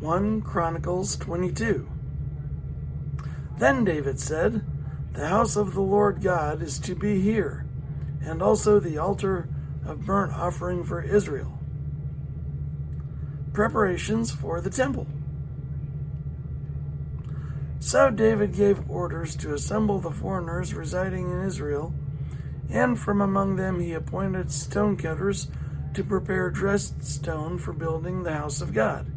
1 Chronicles 22. Then David said, "The house of the Lord God is to be here, and also the altar of burnt offering for Israel." Preparations for the temple. So David gave orders to assemble the foreigners residing in Israel, and from among them he appointed stonecutters to prepare dressed stone for building the house of God.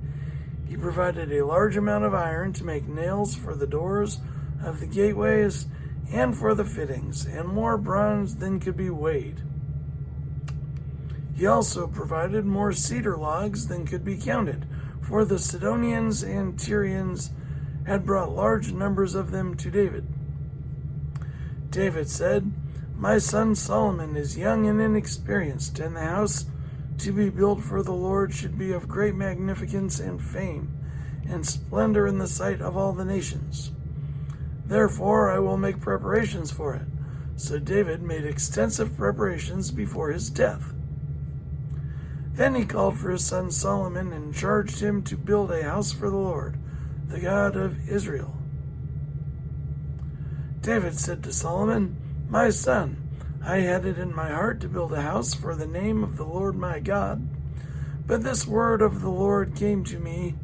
He provided a large amount of iron to make nails for the doors of the gateways and for the fittings, and more bronze than could be weighed. He also provided more cedar logs than could be counted, for the Sidonians and Tyrians had brought large numbers of them to David. David said, "My son Solomon is young and inexperienced, and the house to be built for the Lord should be of great magnificence and fame, and splendor in the sight of all the nations. Therefore I will make preparations for it." So David made extensive preparations before his death. Then he called for his son Solomon and charged him to build a house for the Lord, the God of Israel. David said to Solomon, "My son, I had it in my heart to build a house for the name of the Lord my God. But this word of the Lord came to me: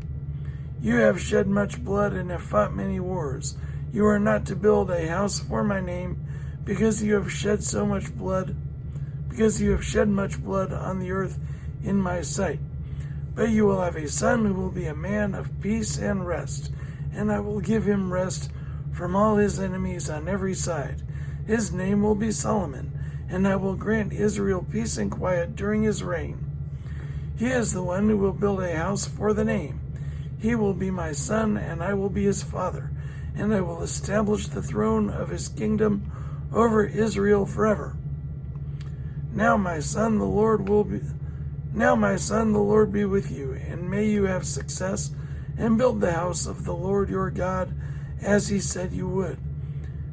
You have shed much blood and have fought many wars. You are not to build a house for my name, because you have shed much blood on the earth in my sight. But you will have a son who will be a man of peace and rest, and I will give him rest from all his enemies on every side. His name will be Solomon, and I will grant Israel peace and quiet during his reign. He is the one who will build a house for the name. He will be my son, and I will be his father, and I will establish the throne of his kingdom over Israel forever. Now my son, the Lord be with you, and may you have success, and build the house of the Lord your God, as he said you would.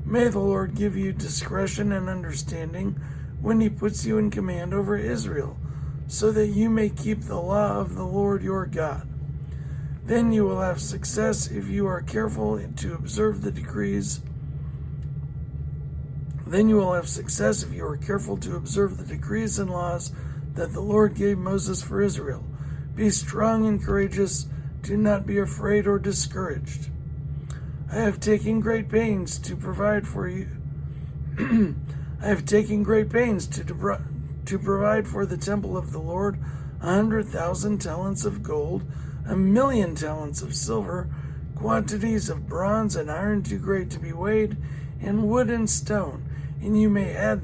May the Lord give you discretion and understanding when he puts you in command over Israel, so that you may keep the law of the Lord your God. Then you will have success if you are careful to observe the decrees. Then you will have success if you are careful to observe the decrees and laws that the Lord gave Moses for Israel. Be strong and courageous. Do not be afraid or discouraged. I have taken great pains to provide for you. I have taken great pains to provide for the temple of the Lord 100,000 talents of gold, 1,000,000 talents of silver, quantities of bronze and iron too great to be weighed, and wood and stone, and you may add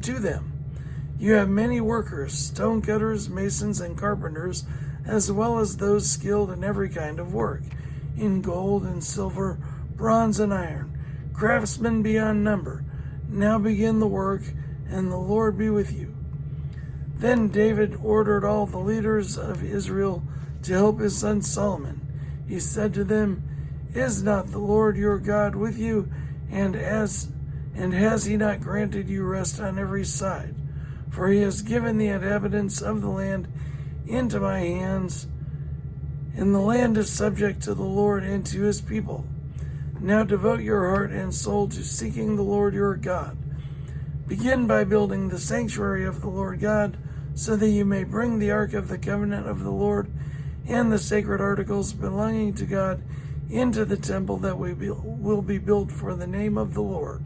to them. You have many workers, stonecutters, masons, and carpenters, as well as those skilled in every kind of work, in gold and silver, bronze and iron, craftsmen beyond number. Now begin the work, and the Lord be with you." Then David ordered all the leaders of Israel to help his son Solomon. He said to them, "Is not the Lord your God with you, and has he not granted you rest on every side? For he has given the inhabitants of the land into my hands, and the land is subject to the Lord and to his people. Now devote your heart and soul to seeking the Lord your God. Begin by building the sanctuary of the Lord God, so that you may bring the ark of the covenant of the Lord and the sacred articles belonging to God into the temple that will be built for the name of the Lord.